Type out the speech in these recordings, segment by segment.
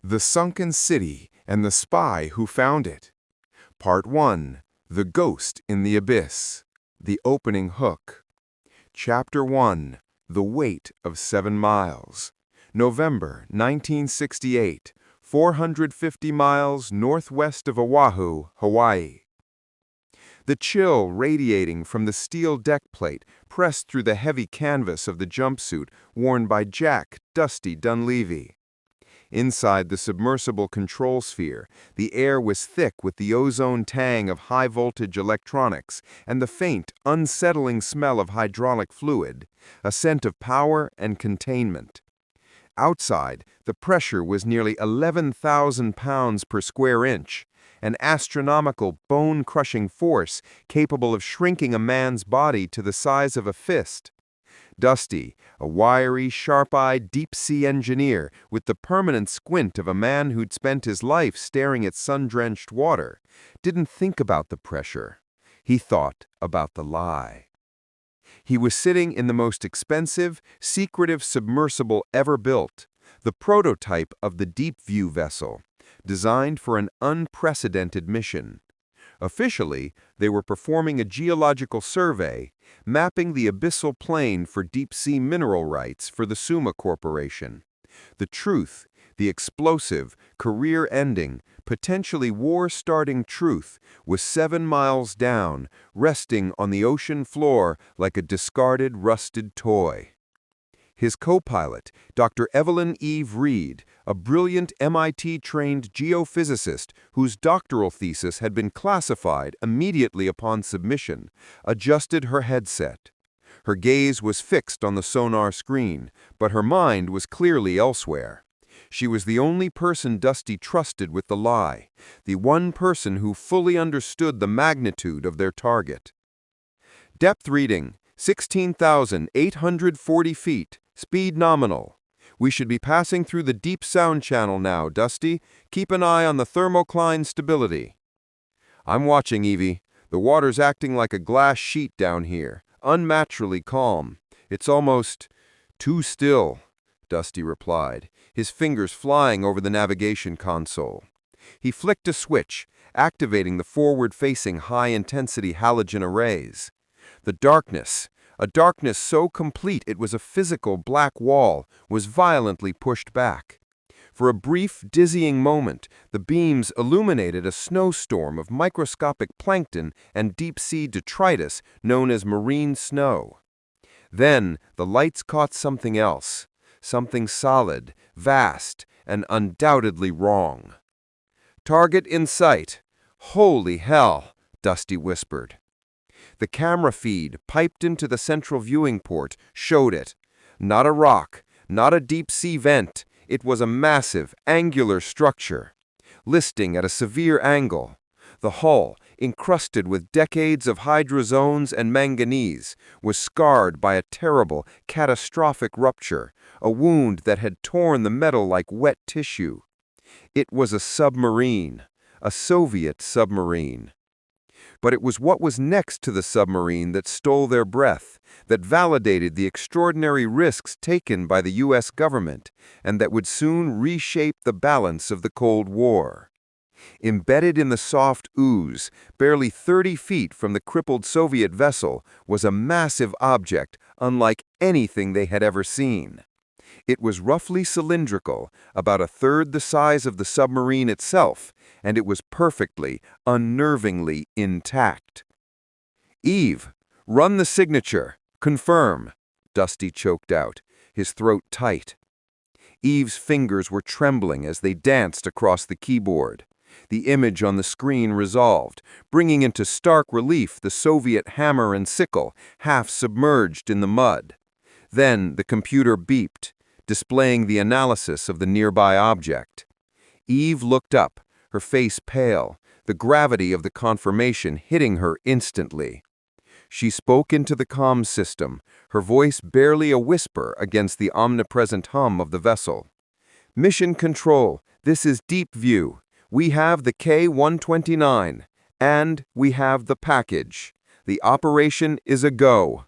The Sunken City and the Spy Who Found It. Part 1. The Ghost in the Abyss. The Opening Hook. Chapter 1. The Weight of 7 Miles. November 1968, 450 miles northwest of Oahu, Hawaii. The chill radiating from the steel deck plate pressed through the heavy canvas of the jumpsuit worn by Jack Dusty Dunleavy. Inside the submersible control sphere, the air was thick with the ozone tang of high-voltage electronics and the faint, unsettling smell of hydraulic fluid, a scent of power and containment. Outside, the pressure was nearly 11,000 pounds per square inch, an astronomical, bone-crushing force capable of shrinking a man's body to the size of a fist. Dusty, a wiry, sharp-eyed deep-sea engineer with the permanent squint of a man who'd spent his life staring at sun-drenched water, didn't think about the pressure. He thought about the lie. He was sitting in the most expensive, secretive submersible ever built, the prototype of the Deep View vessel, designed for an unprecedented mission. Officially, they were performing a geological survey, mapping the abyssal plain for deep-sea mineral rights for the Suma Corporation. The truth, the explosive, career-ending, potentially war-starting truth, was 7 miles down, resting on the ocean floor like a discarded, rusted toy. His co-pilot, Dr. Evelyn Eve Reed, a brilliant MIT-trained geophysicist whose doctoral thesis had been classified immediately upon submission, adjusted her headset. Her gaze was fixed on the sonar screen, but her mind was clearly elsewhere. She was the only person Dusty trusted with the lie, the one person who fully understood the magnitude of their target. Depth reading, 16,840 feet. Speed nominal. We should be passing through the deep sound channel now, Dusty. Keep an eye on the thermocline stability. I'm watching, Evie. The water's acting like a glass sheet down here, unnaturally calm. It's almost too still, Dusty replied, his fingers flying over the navigation console. He flicked a switch, activating the forward-facing high-intensity halogen arrays. The darkness, a darkness so complete it was a physical black wall, was violently pushed back. For a brief, dizzying moment, the beams illuminated a snowstorm of microscopic plankton and deep-sea detritus known as marine snow. Then the lights caught something else, something solid, vast, and undoubtedly wrong. "Target in sight. Holy hell," Dusty whispered. The camera feed, piped into the central viewing port, showed it. Not a rock, not a deep-sea vent. It was a massive, angular structure, listing at a severe angle. The hull, encrusted with decades of hydrozones and manganese, was scarred by a terrible, catastrophic rupture, a wound that had torn the metal like wet tissue. It was a submarine, a Soviet submarine. But it was what was next to the submarine that stole their breath, that validated the extraordinary risks taken by the U.S. government, and that would soon reshape the balance of the Cold War. Embedded in the soft ooze, barely 30 feet from the crippled Soviet vessel, was a massive object unlike anything they had ever seen. It was roughly cylindrical, about a third the size of the submarine itself, and it was perfectly, unnervingly intact. "Eve, run the signature. Confirm," Dusty choked out, his throat tight. Eve's fingers were trembling as they danced across the keyboard. The image on the screen resolved, bringing into stark relief the Soviet hammer and sickle, half submerged in the mud. Then the computer beeped, displaying the analysis of the nearby object. Eve looked up, her face pale, the gravity of the confirmation hitting her instantly. She spoke into the comms system, her voice barely a whisper against the omnipresent hum of the vessel. "Mission Control, this is Deep View. We have the K-129, and we have the package. The operation is a go."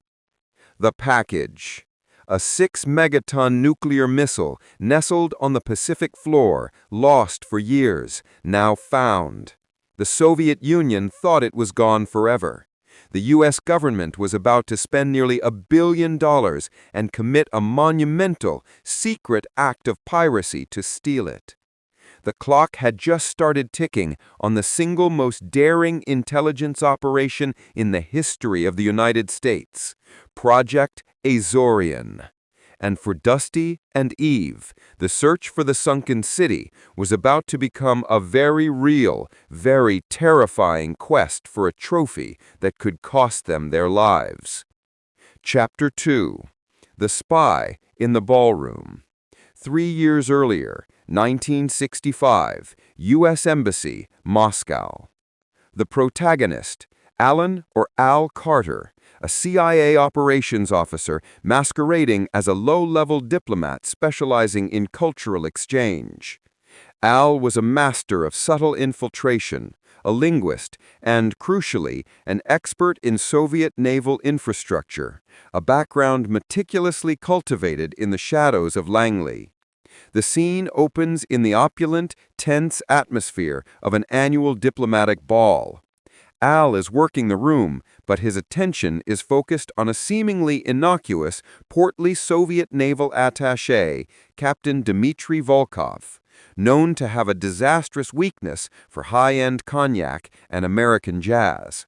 The package. a 6-megaton nuclear missile nestled on the Pacific floor, lost for years, now found. The Soviet Union thought it was gone forever. The U.S. government was about to spend nearly $1 billion and commit a monumental, secret act of piracy to steal it. The clock had just started ticking on the single most daring intelligence operation in the history of the United States, Project Azorian. And for Dusty and Eve, the search for the sunken city was about to become a very real, very terrifying quest for a trophy that could cost them their lives. Chapter 2. The Spy in the Ballroom. 3 years earlier, 1965, U.S. Embassy, Moscow. The protagonist, Alan or Al Carter, a CIA operations officer masquerading as a low-level diplomat specializing in cultural exchange. Al was a master of subtle infiltration, a linguist, and, crucially, an expert in Soviet naval infrastructure, a background meticulously cultivated in the shadows of Langley. The scene opens in the opulent, tense atmosphere of an annual diplomatic ball. Al is working the room, but his attention is focused on a seemingly innocuous, portly Soviet naval attaché, Captain Dmitry Volkov, known to have a disastrous weakness for high-end cognac and American jazz.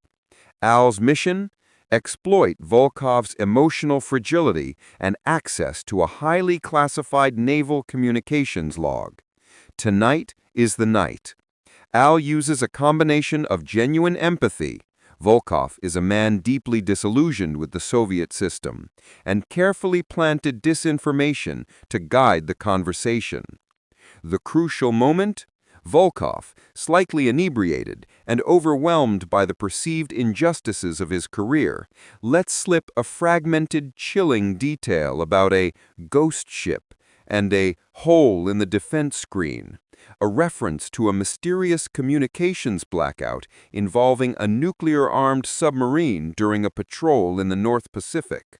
Al's mission? Exploit Volkov's emotional fragility and access to a highly classified naval communications log. Tonight is the night. Al uses a combination of genuine empathy — Volkov is a man deeply disillusioned with the Soviet system — and carefully planted disinformation to guide the conversation. The crucial moment? Volkov, slightly inebriated and overwhelmed by the perceived injustices of his career, lets slip a fragmented, chilling detail about a ghost ship and a hole in the defense screen, a reference to a mysterious communications blackout involving a nuclear-armed submarine during a patrol in the North Pacific.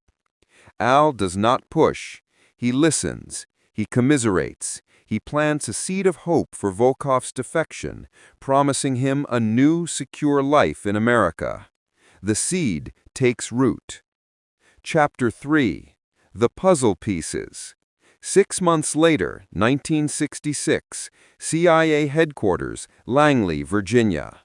Al does not push. He listens. He commiserates. He plants a seed of hope for Volkov's defection, promising him a new, secure life in America. The seed takes root. Chapter 3. The Puzzle Pieces. 6 months later, 1966, CIA headquarters, Langley, Virginia.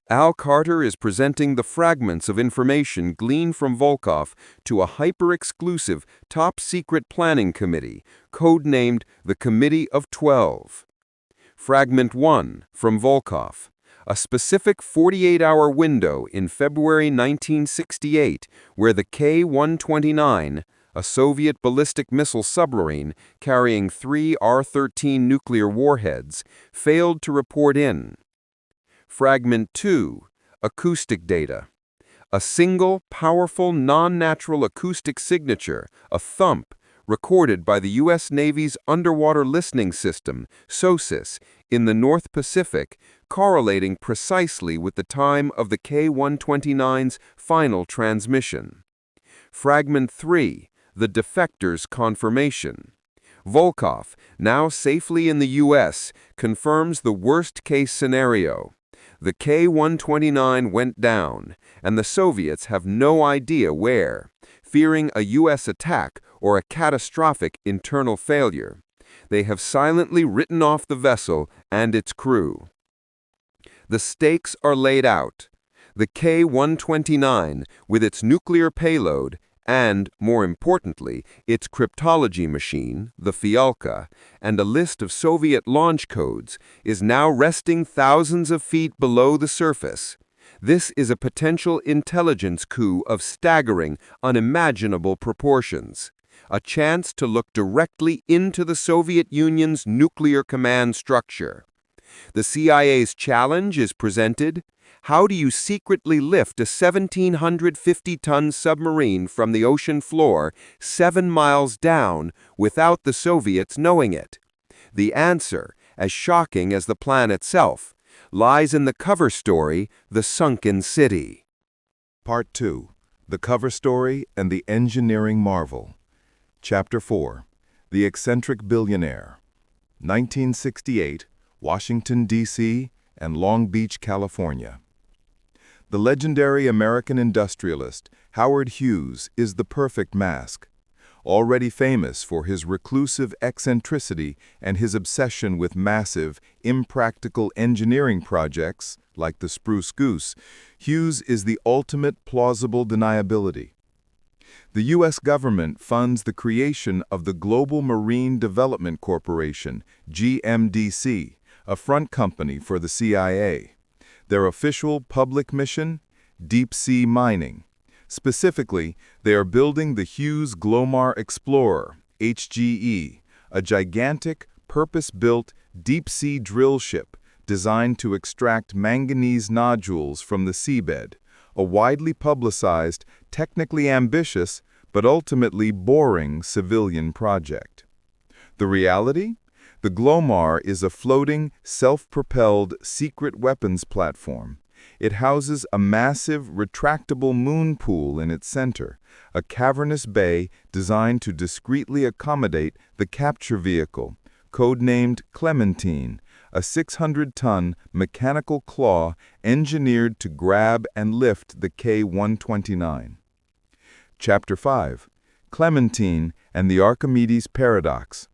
Al Carter is presenting the fragments of information gleaned from Volkov to a hyper-exclusive, top-secret planning committee, codenamed the Committee of 12. Fragment 1, from Volkov. A specific 48-hour window in February 1968 where the K-129, a Soviet ballistic missile submarine carrying 3 R-13 nuclear warheads, failed to report in. Fragment 2, acoustic data. A single, powerful, non-natural acoustic signature, a thump, recorded by the U.S. Navy's underwater listening system, SOSIS, in the North Pacific, correlating precisely with the time of the K-129's final transmission. Fragment 3, the defector's confirmation. Volkov, now safely in the U.S., confirms the worst-case scenario. The K-129 went down, and the Soviets have no idea where, fearing a U.S. attack or a catastrophic internal failure. They have silently written off the vessel and its crew. The stakes are laid out. The K-129, with its nuclear payload, and, more importantly, its cryptology machine, the Fialka, and a list of Soviet launch codes, is now resting thousands of feet below the surface. This is a potential intelligence coup of staggering, unimaginable proportions. A chance to look directly into the Soviet Union's nuclear command structure. The CIA's challenge is presented: how do you secretly lift a 1,750-ton submarine from the ocean floor 7 miles down without the Soviets knowing it? The answer, as shocking as the plan itself, lies in the cover story, The Sunken City. Part 2. The Cover Story and the Engineering Marvel. Chapter 4. The Eccentric Billionaire. 1968, Washington, D.C. and Long Beach, California. The legendary American industrialist, Howard Hughes, is the perfect mask. Already famous for his reclusive eccentricity and his obsession with massive, impractical engineering projects, like the Spruce Goose, Hughes is the ultimate plausible deniability. The U.S. government funds the creation of the Global Marine Development Corporation, GMDC, a front company for the CIA. Their official public mission? Deep-sea mining. Specifically, they are building the Hughes Glomar Explorer, HGE, a gigantic, purpose-built, deep-sea drill ship designed to extract manganese nodules from the seabed, a widely publicized, technically ambitious, but ultimately boring civilian project. The reality? The Glomar is a floating, self-propelled secret weapons platform. It houses a massive, retractable moon pool in its center, a cavernous bay designed to discreetly accommodate the capture vehicle, codenamed Clementine, a 600-ton mechanical claw engineered to grab and lift the K-129. Chapter 5. Clementine and the Archimedes Paradox.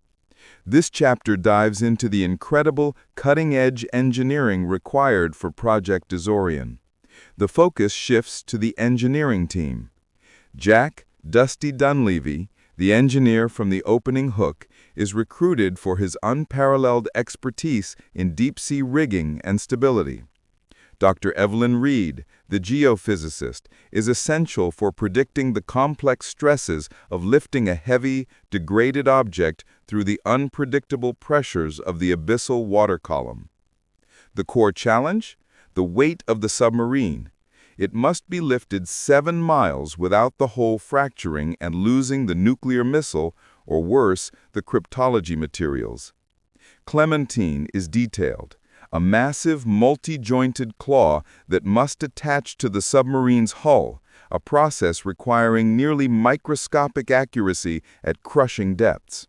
This chapter dives into the incredible, cutting-edge engineering required for Project Azorian. The focus shifts to the engineering team. Jack Dusty Dunleavy, the engineer from the opening hook, is recruited for his unparalleled expertise in deep-sea rigging and stability. Dr. Evelyn Reed, the geophysicist, is essential for predicting the complex stresses of lifting a heavy, degraded object through the unpredictable pressures of the abyssal water column. The core challenge? The weight of the submarine. It must be lifted 7 miles without the hull fracturing and losing the nuclear missile, or worse, the cryptology materials. Clementine is detailed. A massive, multi-jointed claw that must attach to the submarine's hull, a process requiring nearly microscopic accuracy at crushing depths.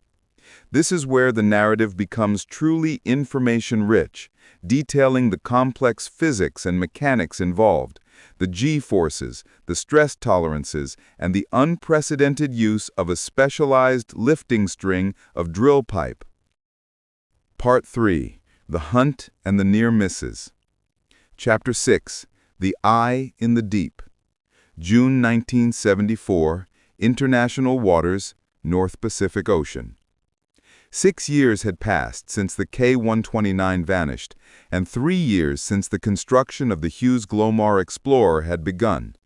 This is where the narrative becomes truly information-rich, detailing the complex physics and mechanics involved, the G-forces, the stress tolerances, and the unprecedented use of a specialized lifting string of drill pipe. Part 3. The Hunt and the Near Misses. Chapter 6. The Eye in the Deep. June 1974, International Waters, North Pacific Ocean. 6 years had passed since the K-129 vanished, and 3 years since the construction of the Hughes Glomar Explorer had begun.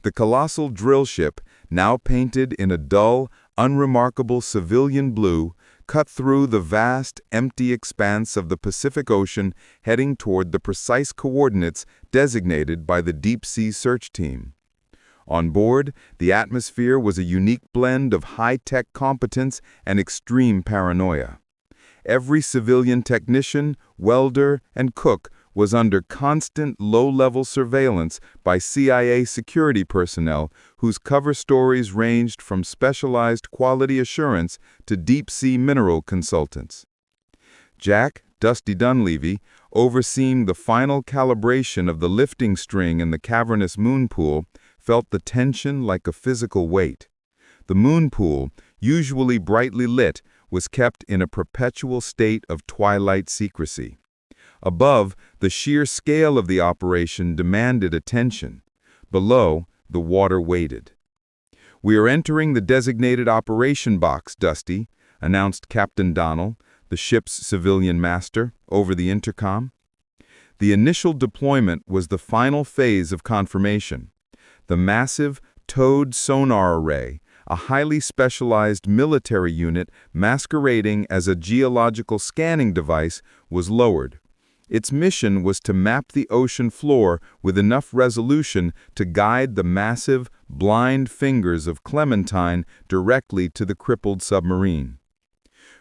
The colossal drill ship, now painted in a dull, unremarkable civilian blue, cut through the vast, empty expanse of the Pacific Ocean, heading toward the precise coordinates designated by the deep-sea search team. On board, the atmosphere was a unique blend of high-tech competence and extreme paranoia. Every civilian technician, welder, and cook was under constant low-level surveillance by CIA security personnel whose cover stories ranged from specialized quality assurance to deep-sea mineral consultants. Jack Dusty Dunleavy, overseeing the final calibration of the lifting string in the cavernous moon pool, felt the tension like a physical weight. The moon pool, usually brightly lit, was kept in a perpetual state of twilight secrecy. Above, the sheer scale of the operation demanded attention. Below, the water waited. "We are entering the designated operation box, Dusty," announced Captain Donnell, the ship's civilian master, over the intercom. The initial deployment was the final phase of confirmation. The massive, towed sonar array, a highly specialized military unit masquerading as a geological scanning device, was lowered. Its mission was to map the ocean floor with enough resolution to guide the massive, blind fingers of Clementine directly to the crippled submarine.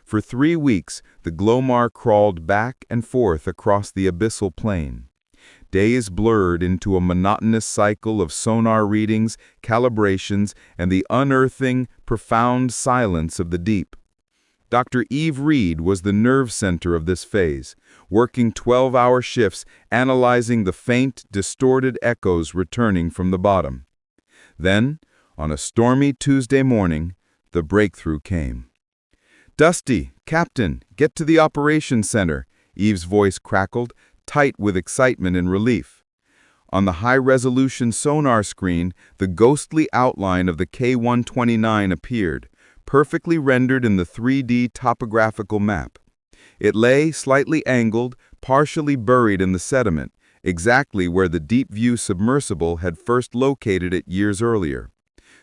For 3 weeks, the Glomar crawled back and forth across the abyssal plain. Days blurred into a monotonous cycle of sonar readings, calibrations, and the unearthing, profound silence of the deep. Dr. Eve Reed was the nerve center of this phase, working 12-hour shifts analyzing the faint, distorted echoes returning from the bottom. Then, on a stormy Tuesday morning, the breakthrough came. "Dusty, Captain, get to the operations center," Eve's voice crackled, tight with excitement and relief. On the high-resolution sonar screen, the ghostly outline of the K-129 appeared, perfectly rendered in the 3D topographical map. It lay slightly angled, partially buried in the sediment, exactly where the deep-view submersible had first located it years earlier.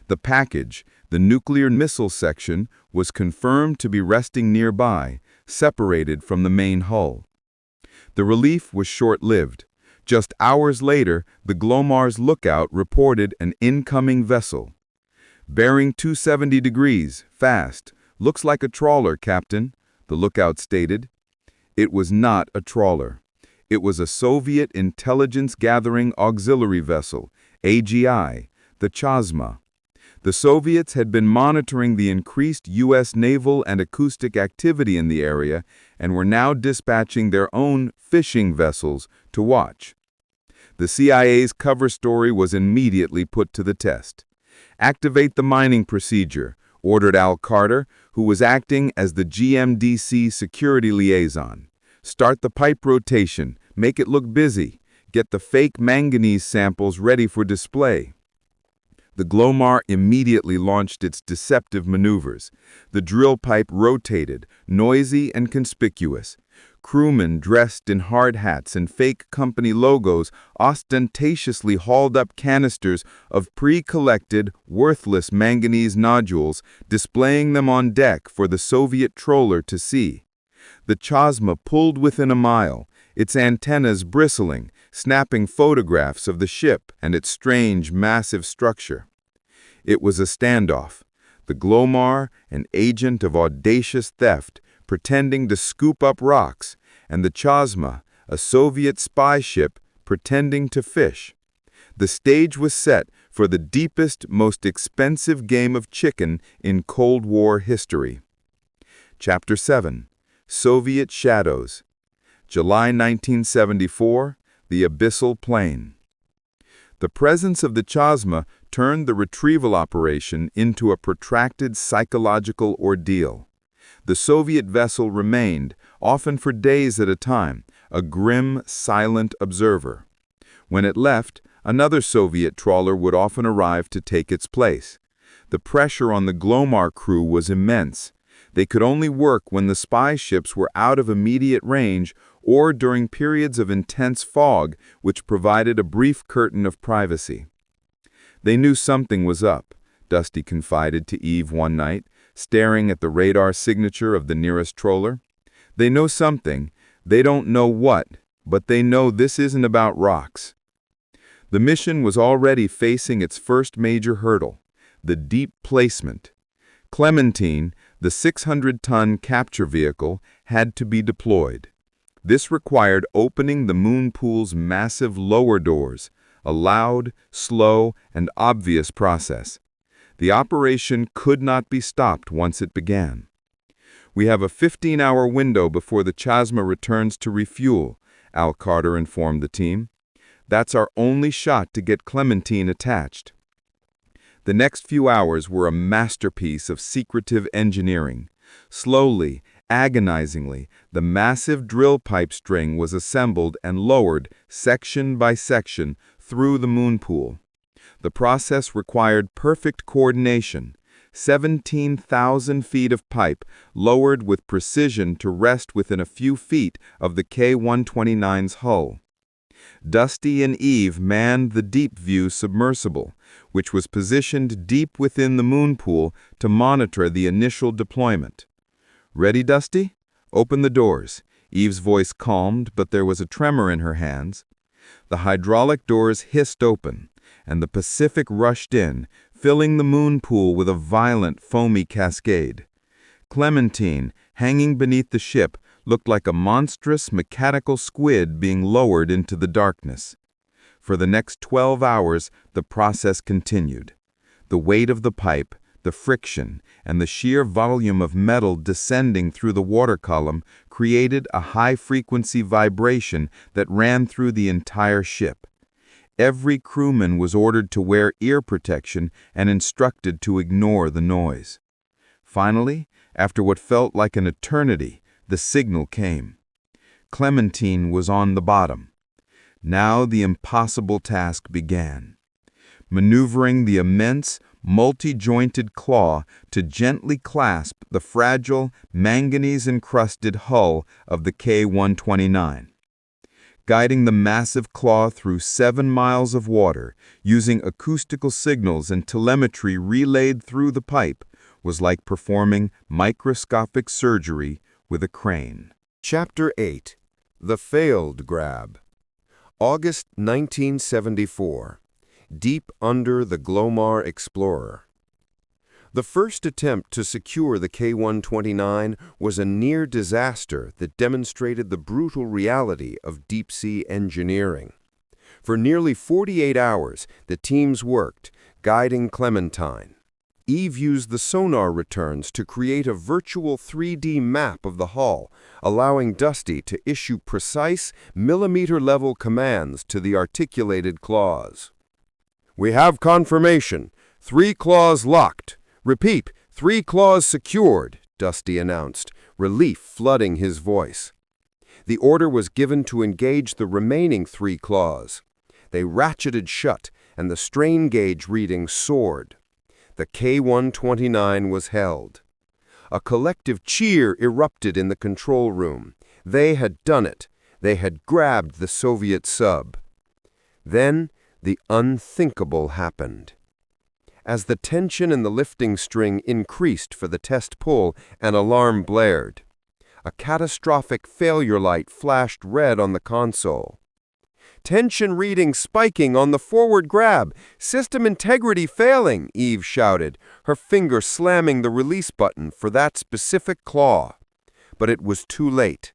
The package, the nuclear missile section, was confirmed to be resting nearby, separated from the main hull. The relief was short-lived. Just hours later, the Glomar's lookout reported an incoming vessel. "Bearing 270 degrees, fast. Looks like a trawler, Captain," the lookout stated. It was not a trawler. It was a Soviet intelligence-gathering auxiliary vessel, AGI, the Chazhma. The Soviets had been monitoring the increased U.S. naval and acoustic activity in the area and were now dispatching their own fishing vessels to watch. The CIA's cover story was immediately put to the test. "Activate the mining procedure," ordered Al Carter, who was acting as the GMDC security liaison. "Start the pipe rotation, make it look busy, get the fake manganese samples ready for display." The Glomar immediately launched its deceptive maneuvers. The drill pipe rotated, noisy and conspicuous. Crewmen dressed in hard hats and fake company logos ostentatiously hauled up canisters of pre-collected, worthless manganese nodules, displaying them on deck for the Soviet trawler to see. The Chazhma pulled within a mile, its antennas bristling, snapping photographs of the ship and its strange, massive structure. It was a standoff. The Glomar, an agent of audacious theft, pretending to scoop up rocks, and the Chazhma, a Soviet spy ship, pretending to fish. The stage was set for the deepest, most expensive game of chicken in Cold War history. Chapter 7. Soviet Shadows. July 1974, the Abyssal Plain. The presence of the Chazhma turned the retrieval operation into a protracted psychological ordeal. The Soviet vessel remained, often for days at a time, a grim, silent observer. When it left, another Soviet trawler would often arrive to take its place. The pressure on the Glomar crew was immense. They could only work when the spy ships were out of immediate range or during periods of intense fog, which provided a brief curtain of privacy. "They knew something was up," Dusty confided to Eve one night, staring at the radar signature of the nearest trawler. "They know something. They don't know what, but they know this isn't about rocks." The mission was already facing its first major hurdle, the deep placement. Clementine, the 600-ton capture vehicle, had to be deployed. This required opening the moon pool's massive lower doors, a loud, slow, and obvious process. The operation could not be stopped once it began. "We have a 15-hour window before the Chazhma returns to refuel," Al Carter informed the team. "That's our only shot to get Clementine attached." The next few hours were a masterpiece of secretive engineering. Slowly, agonizingly, the massive drill pipe string was assembled and lowered, section by section, through the moon pool. The process required perfect coordination. 17,000 feet of pipe, lowered with precision to rest within a few feet of the K-129's hull. Dusty and Eve manned the deep-view submersible, which was positioned deep within the moon pool to monitor the initial deployment. "Ready, Dusty? Open the doors." Eve's voice calmed, but there was a tremor in her hands. The hydraulic doors hissed open, and the Pacific rushed in, filling the moon pool with a violent, foamy cascade. Clementine, hanging beneath the ship, looked like a monstrous mechanical squid being lowered into the darkness. For the next 12 hours, the process continued. The weight of the pipe, the friction, and the sheer volume of metal descending through the water column created a high-frequency vibration that ran through the entire ship. Every crewman was ordered to wear ear protection and instructed to ignore the noise. Finally, after what felt like an eternity, the signal came. Clementine was on the bottom. Now the impossible task began. Maneuvering the immense, multi-jointed claw to gently clasp the fragile, manganese-encrusted hull of the K-129. Guiding the massive claw through 7 miles of water, using acoustical signals and telemetry relayed through the pipe, was like performing microscopic surgery with a crane. Chapter 8. The Failed Grab. August 1974. Deep under the Glomar Explorer. The first attempt to secure the K-129 was a near disaster that demonstrated the brutal reality of deep-sea engineering. For nearly 48 hours, the teams worked, guiding Clementine. Eve used the sonar returns to create a virtual 3D map of the hull, allowing Dusty to issue precise, millimeter-level commands to the articulated claws. "We have confirmation. 3 claws locked. Repeat, 3 claws secured," Dusty announced, relief flooding his voice. The order was given to engage the remaining 3 claws. They ratcheted shut, and the strain gauge reading soared. The K-129 was held. A collective cheer erupted in the control room. They had done it. They had grabbed the Soviet sub. Then, the unthinkable happened. As the tension in the lifting string increased for the test pull, an alarm blared. A catastrophic failure light flashed red on the console. "Tension reading spiking on the forward grab. System integrity failing," Eve shouted, her finger slamming the release button for that specific claw. But it was too late.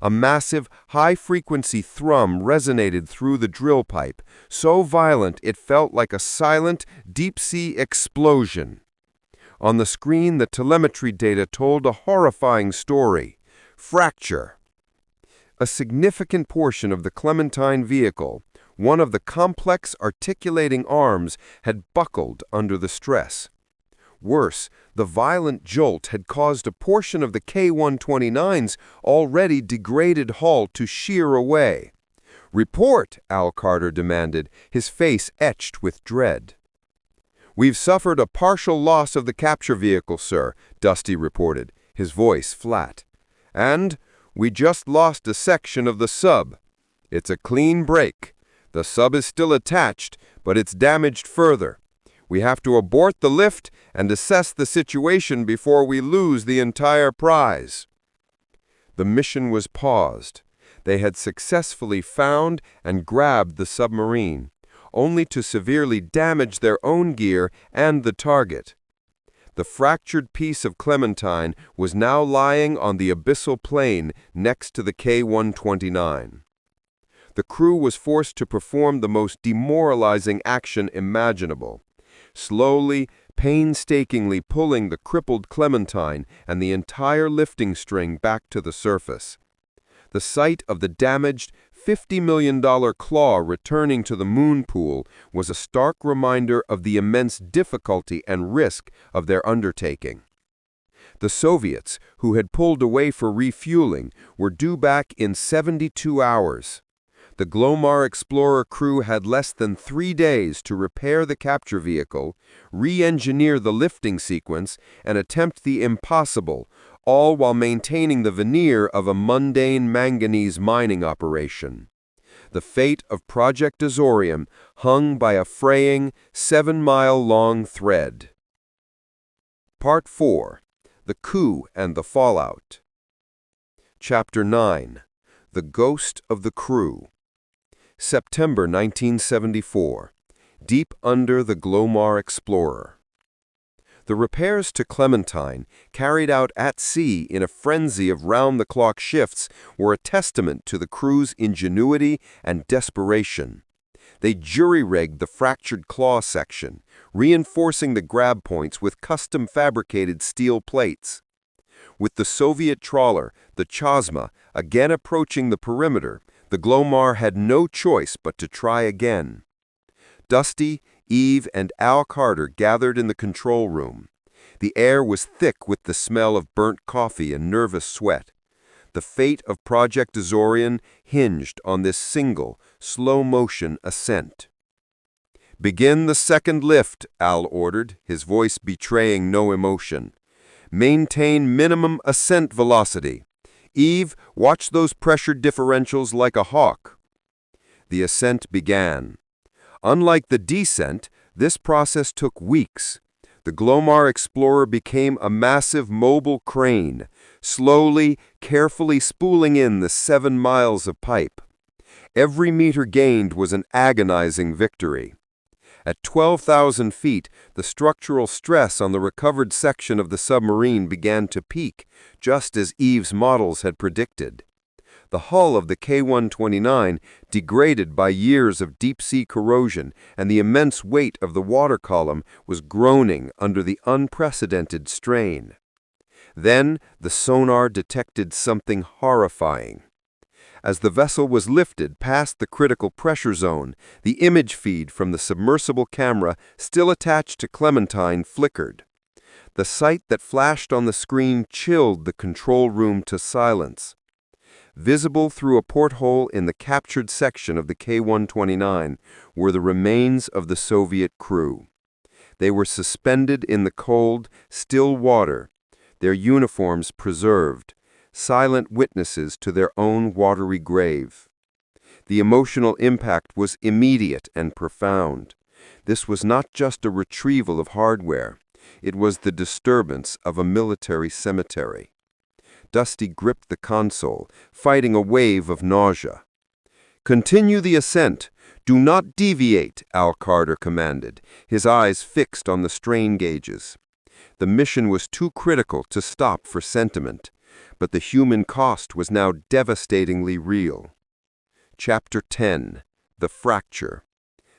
A massive, high-frequency thrum resonated through the drill pipe, so violent it felt like a silent, deep-sea explosion. On the screen, the telemetry data told a horrifying story. Fracture. A significant portion of the Clementine vehicle, one of the complex articulating arms, had buckled under the stress. Worse, the violent jolt had caused a portion of the K-129's already degraded hull to shear away. "Report," Al Carter demanded, his face etched with dread. "We've suffered a partial loss of the capture vehicle, sir," Dusty reported, his voice flat. "And we just lost a section of the sub. It's a clean break. The sub is still attached, but it's damaged further. We have to abort the lift and assess the situation before we lose the entire prize." The mission was paused. They had successfully found and grabbed the submarine, only to severely damage their own gear and the target. The fractured piece of Clementine was now lying on the abyssal plain next to the K-129. The crew was forced to perform the most demoralizing action imaginable. Slowly, painstakingly pulling the crippled Clementine and the entire lifting string back to the surface. The sight of the damaged $50 million claw returning to the moon pool was a stark reminder of the immense difficulty and risk of their undertaking. The Soviets, who had pulled away for refueling, were due back in 72 hours. The Glomar Explorer crew had less than 3 days to repair the capture vehicle, re-engineer the lifting sequence, and attempt the impossible, all while maintaining the veneer of a mundane manganese mining operation. The fate of Project Azorian hung by a fraying, 7-mile-long thread. Part 4. The Coup and the Fallout. Chapter 9. The Ghost of the Crew. September 1974. Deep under the Glomar Explorer. The repairs to Clementine, carried out at sea in a frenzy of round-the-clock shifts, were a testament to the crew's ingenuity and desperation. They jury-rigged the fractured claw section, reinforcing the grab points with custom-fabricated steel plates. With the Soviet trawler, the Chazhma, again approaching the perimeter, the Glomar had no choice but to try again. Dusty, Eve, and Al Carter gathered in the control room. The air was thick with the smell of burnt coffee and nervous sweat. The fate of Project Azorian hinged on this single, slow-motion ascent. "Begin the second lift," Al ordered, his voice betraying no emotion. "Maintain minimum ascent velocity. Eve, watch those pressure differentials like a hawk." The ascent began. Unlike the descent, this process took weeks. The Glomar Explorer became a massive mobile crane, slowly, carefully spooling in the 7 miles of pipe. Every meter gained was an agonizing victory. At 12,000 feet, the structural stress on the recovered section of the submarine began to peak, just as Eve's models had predicted. The hull of the K-129, degraded by years of deep-sea corrosion and the immense weight of the water column, was groaning under the unprecedented strain. Then the sonar detected something horrifying. As the vessel was lifted past the critical pressure zone, the image feed from the submersible camera still attached to Clementine flickered. The sight that flashed on the screen chilled the control room to silence. Visible through a porthole in the captured section of the K-129 were the remains of the Soviet crew. They were suspended in the cold, still water, their uniforms preserved, silent witnesses to their own watery grave. The emotional impact was immediate and profound. This was not just a retrieval of hardware. It was the disturbance of a military cemetery. Dusty gripped the console, fighting a wave of nausea. "Continue the ascent. Do not deviate," Al Carter commanded, his eyes fixed on the strain gauges. The mission was too critical to stop for sentiment, but the human cost was now devastatingly real. Chapter 10. The Fracture.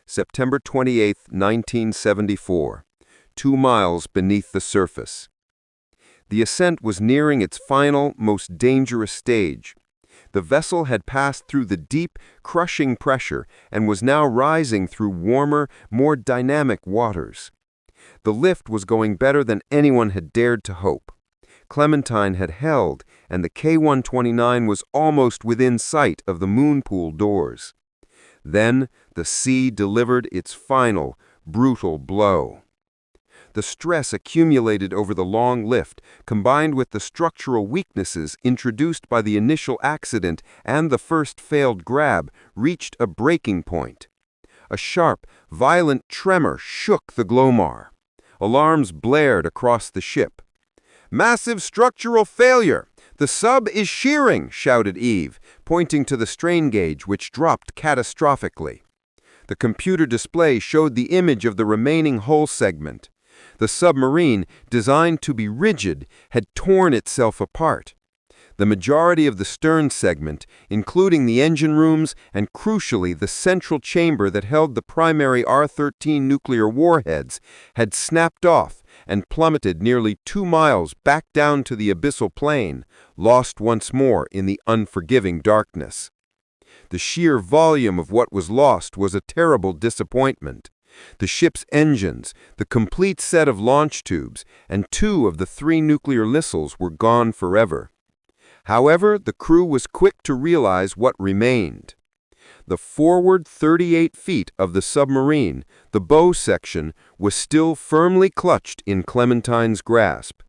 September 28, 1974. 2 miles beneath the surface. The ascent was nearing its final, most dangerous stage. The vessel had passed through the deep, crushing pressure and was now rising through warmer, more dynamic waters. The lift was going better than anyone had dared to hope. Clementine had held, and the K-129 was almost within sight of the moonpool doors. Then the sea delivered its final, brutal blow. The stress accumulated over the long lift, combined with the structural weaknesses introduced by the initial accident and the first failed grab, reached a breaking point. A sharp, violent tremor shook the Glomar. Alarms blared across the ship. "Massive structural failure! The sub is shearing!" shouted Eve, pointing to the strain gauge, which dropped catastrophically. The computer display showed the image of the remaining hull segment. The submarine, designed to be rigid, had torn itself apart. The majority of the stern segment, including the engine rooms and, crucially, the central chamber that held the primary R-13 nuclear warheads, had snapped off and plummeted nearly 2 miles back down to the abyssal plain, lost once more in the unforgiving darkness. The sheer volume of what was lost was a terrible disappointment. The ship's engines, the complete set of launch tubes, and 2 of the 3 nuclear missiles were gone forever. However, the crew was quick to realize what remained. The forward 38 feet of the submarine, the bow section, was still firmly clutched in Clementine's grasp.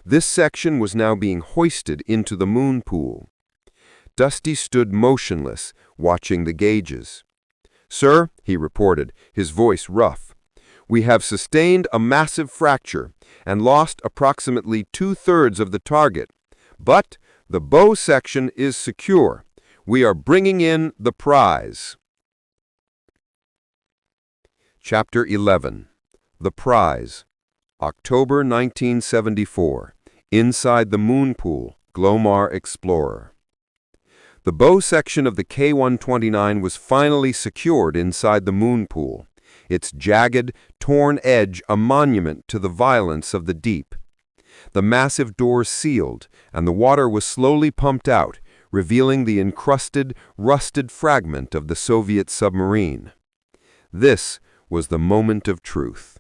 This section was now being hoisted into the moon pool. Dusty stood motionless, watching the gauges. "Sir," he reported, his voice rough, "we have sustained a massive fracture and lost approximately 2/3 of the target. But the bow section is secure. We are bringing in the prize." Chapter 11. The Prize. October 1974. Inside the moon pool, Glomar Explorer. The bow section of the K-129 was finally secured inside the moon pool, its jagged, torn edge a monument to the violence of the deep. The massive doors sealed, and the water was slowly pumped out, revealing the encrusted, rusted fragment of the Soviet submarine. This was the moment of truth.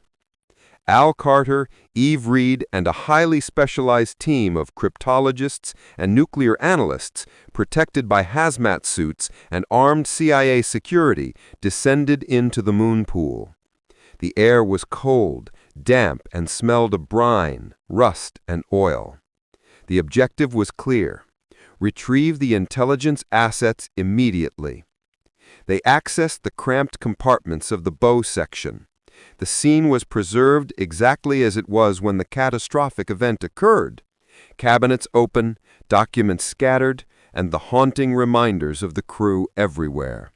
Al Carter, Eve Reed, and a highly specialized team of cryptologists and nuclear analysts, protected by hazmat suits and armed CIA security, descended into the moon pool. The air was cold, damp, and smelled of brine, rust, and oil. The objective was clear: retrieve the intelligence assets immediately. They accessed the cramped compartments of the bow section. The scene was preserved exactly as it was when the catastrophic event occurred. Cabinets open, documents scattered, and the haunting reminders of the crew everywhere.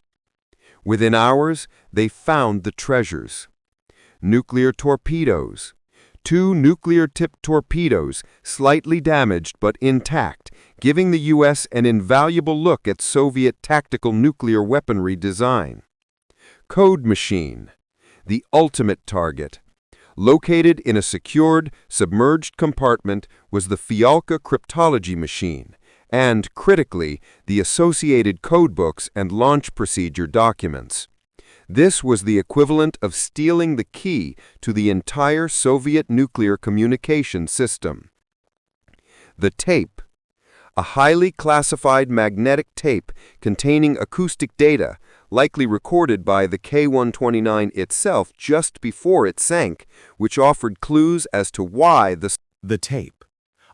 Within hours, they found the treasures. Nuclear torpedoes. 2 nuclear-tipped torpedoes, slightly damaged but intact, giving the U.S. an invaluable look at Soviet tactical nuclear weaponry design. Code machine. The ultimate target. Located in a secured, submerged compartment was the Fialka cryptology machine, and, critically, the associated codebooks and launch procedure documents. This was the equivalent of stealing the key to the entire Soviet nuclear communication system. The tape. A highly classified magnetic tape containing acoustic data, likely recorded by the K-129 itself just before it sank, which offered clues as to why The tape.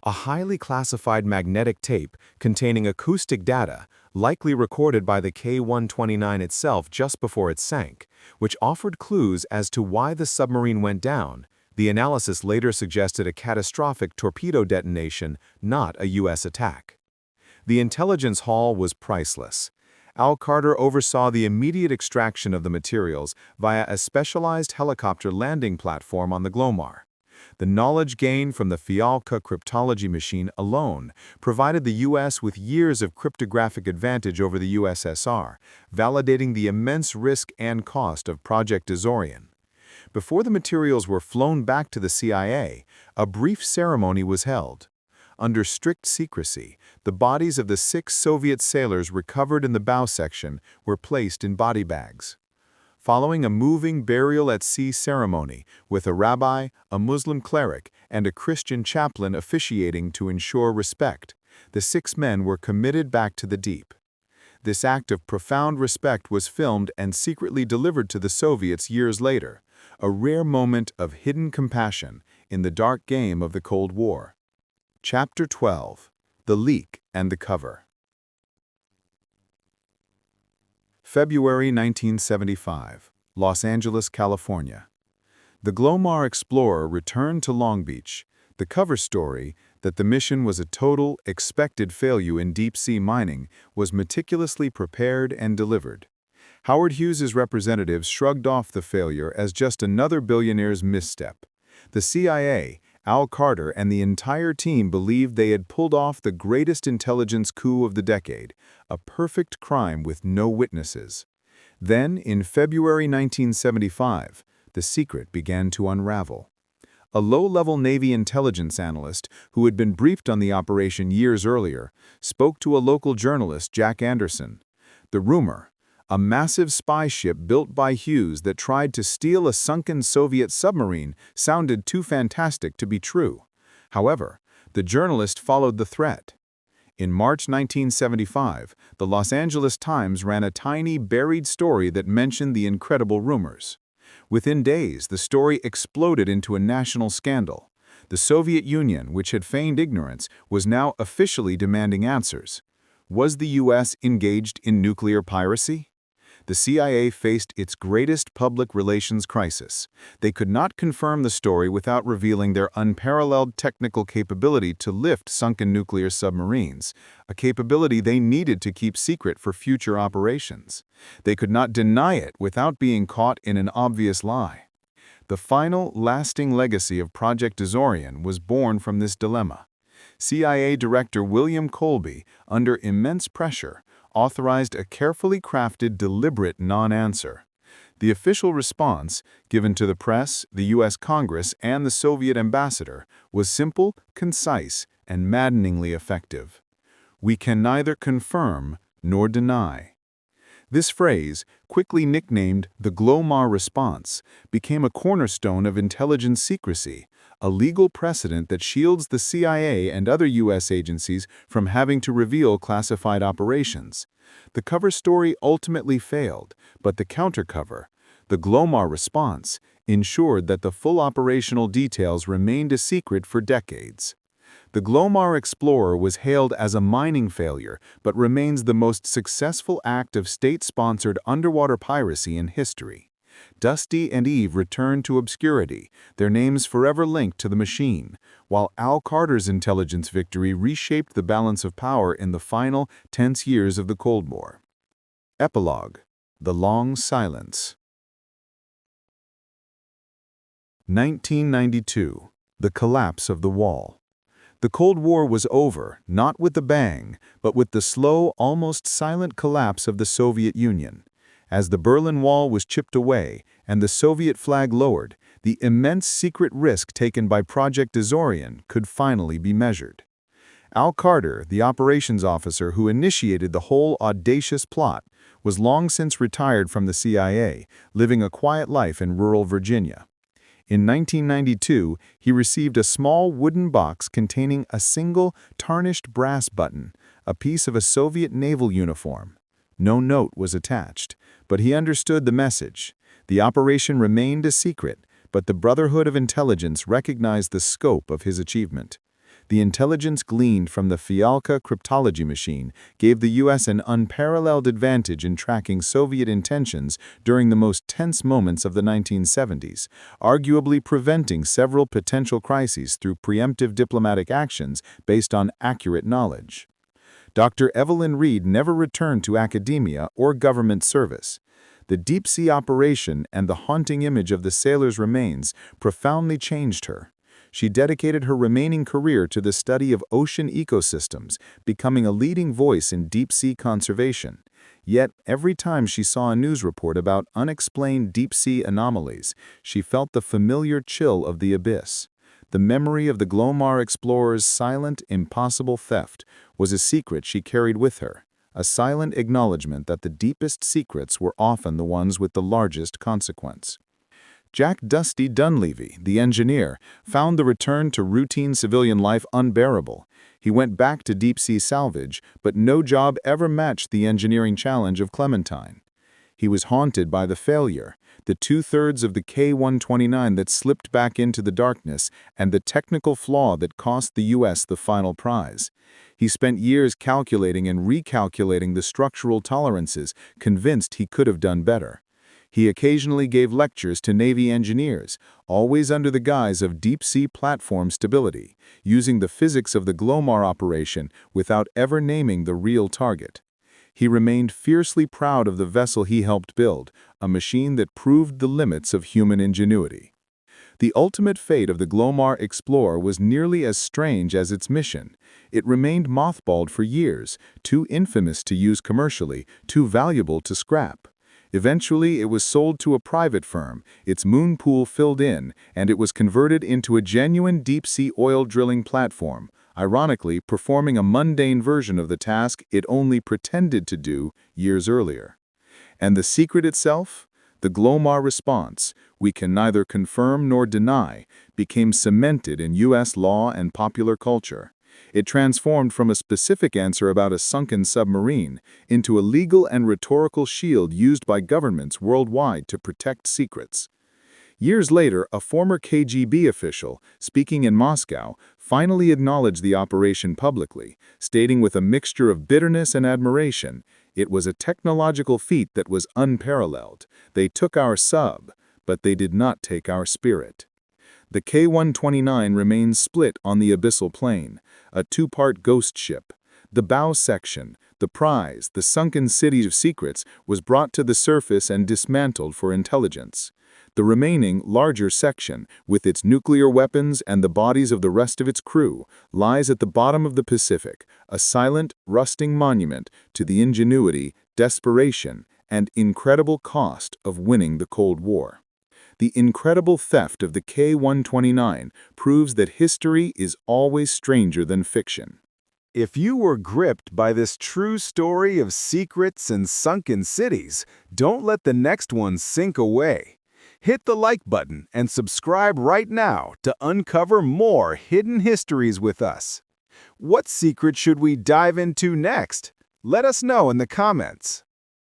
A highly classified magnetic tape containing acoustic data, likely recorded by the K-129 itself just before it sank, which offered clues as to why the submarine went down. The analysis later suggested a catastrophic torpedo detonation, not a U.S. attack. The intelligence haul was priceless. Al Carter oversaw the immediate extraction of the materials via a specialized helicopter landing platform on the Glomar. The knowledge gained from the Fialka cryptology machine alone provided the U.S. with years of cryptographic advantage over the USSR, validating the immense risk and cost of Project Azorian. Before the materials were flown back to the CIA, a brief ceremony was held. Under strict secrecy, the bodies of the 6 Soviet sailors recovered in the bow section were placed in body bags. Following a moving burial-at-sea ceremony with a rabbi, a Muslim cleric, and a Christian chaplain officiating to ensure respect, the 6 men were committed back to the deep. This act of profound respect was filmed and secretly delivered to the Soviets years later, a rare moment of hidden compassion in the dark game of the Cold War. Chapter 12. The Leak and the Cover. February 1975, Los Angeles, California. The Glomar Explorer returned to Long Beach. The cover story, that the mission was a total, expected failure in deep-sea mining, was meticulously prepared and delivered. Howard Hughes's representatives shrugged off the failure as just another billionaire's misstep. The CIA, Al Carter, and the entire team believed they had pulled off the greatest intelligence coup of the decade, a perfect crime with no witnesses. Then, in February 1975, the secret began to unravel. A low-level Navy intelligence analyst, who had been briefed on the operation years earlier, spoke to a local journalist, Jack Anderson. The rumor, a massive spy ship built by Hughes that tried to steal a sunken Soviet submarine, sounded too fantastic to be true. However, the journalist followed the threat. In March 1975, the Los Angeles Times ran a tiny, buried story that mentioned the incredible rumors. Within days, the story exploded into a national scandal. The Soviet Union, which had feigned ignorance, was now officially demanding answers. Was the U.S. engaged in nuclear piracy? The CIA faced its greatest public relations crisis. They could not confirm the story without revealing their unparalleled technical capability to lift sunken nuclear submarines, a capability they needed to keep secret for future operations. They could not deny it without being caught in an obvious lie. The final, lasting legacy of Project Azorian was born from this dilemma. CIA Director William Colby, under immense pressure, authorized a carefully crafted, deliberate non-answer. The official response, given to the press, the U.S. Congress, and the Soviet ambassador, was simple, concise, and maddeningly effective. "We can neither confirm nor deny." This phrase, quickly nicknamed the Glomar response, became a cornerstone of intelligence secrecy, a legal precedent that shields the CIA and other U.S. agencies from having to reveal classified operations. The cover story ultimately failed, but the countercover, the Glomar response, ensured that the full operational details remained a secret for decades. The Glomar Explorer was hailed as a mining failure, but remains the most successful act of state-sponsored underwater piracy in history. Dusty and Eve returned to obscurity, their names forever linked to the machine, while Al Carter's intelligence victory reshaped the balance of power in the final, tense years of the Cold War. Epilogue: The Long Silence. 1992. The Collapse of the Wall. The Cold War was over, not with a bang, but with the slow, almost silent collapse of the Soviet Union. As the Berlin Wall was chipped away and the Soviet flag lowered, the immense secret risk taken by Project Azorian could finally be measured. Al Carter, the operations officer who initiated the whole audacious plot, was long since retired from the CIA, living a quiet life in rural Virginia. In 1992, he received a small wooden box containing a single, tarnished brass button, a piece of a Soviet naval uniform. No note was attached, but he understood the message. The operation remained a secret, but the Brotherhood of Intelligence recognized the scope of his achievement. The intelligence gleaned from the Fialka cryptology machine gave the U.S. an unparalleled advantage in tracking Soviet intentions during the most tense moments of the 1970s, arguably preventing several potential crises through preemptive diplomatic actions based on accurate knowledge. Dr. Evelyn Reed never returned to academia or government service. The deep-sea operation and the haunting image of the sailor's remains profoundly changed her. She dedicated her remaining career to the study of ocean ecosystems, becoming a leading voice in deep-sea conservation. Yet, every time she saw a news report about unexplained deep-sea anomalies, she felt the familiar chill of the abyss. The memory of the Glomar Explorer's silent, impossible theft was a secret she carried with her, a silent acknowledgement that the deepest secrets were often the ones with the largest consequence. Jack Dusty Dunleavy, the engineer, found the return to routine civilian life unbearable. He went back to deep-sea salvage, but no job ever matched the engineering challenge of Clementine. He was haunted by the failure, the two-thirds of the K-129 that slipped back into the darkness, and the technical flaw that cost the U.S. the final prize. He spent years calculating and recalculating the structural tolerances, convinced he could have done better. He occasionally gave lectures to Navy engineers, always under the guise of deep-sea platform stability, using the physics of the Glomar operation without ever naming the real target. He remained fiercely proud of the vessel he helped build, a machine that proved the limits of human ingenuity. The ultimate fate of the Glomar Explorer was nearly as strange as its mission. It remained mothballed for years, too infamous to use commercially, too valuable to scrap. Eventually, it was sold to a private firm, its moon pool filled in, and it was converted into a genuine deep-sea oil drilling platform, ironically performing a mundane version of the task it only pretended to do years earlier. And the secret itself? The Glomar response, "We can neither confirm nor deny," became cemented in U.S. law and popular culture. It transformed from a specific answer about a sunken submarine into a legal and rhetorical shield used by governments worldwide to protect secrets. Years later, a former KGB official, speaking in Moscow, finally acknowledged the operation publicly, stating with a mixture of bitterness and admiration, "It was a technological feat that was unparalleled. They took our sub, but they did not take our spirit." The K-129 remains split on the abyssal plain, a two-part ghost ship. The bow section, the prize, the sunken city of secrets, was brought to the surface and dismantled for intelligence. The remaining, larger section, with its nuclear weapons and the bodies of the rest of its crew, lies at the bottom of the Pacific, a silent, rusting monument to the ingenuity, desperation, and incredible cost of winning the Cold War. The incredible theft of the K-129 proves that history is always stranger than fiction. If you were gripped by this true story of secrets and sunken cities, don't let the next one sink away. Hit the like button and subscribe right now to uncover more hidden histories with us. What secret should we dive into next? Let us know in the comments.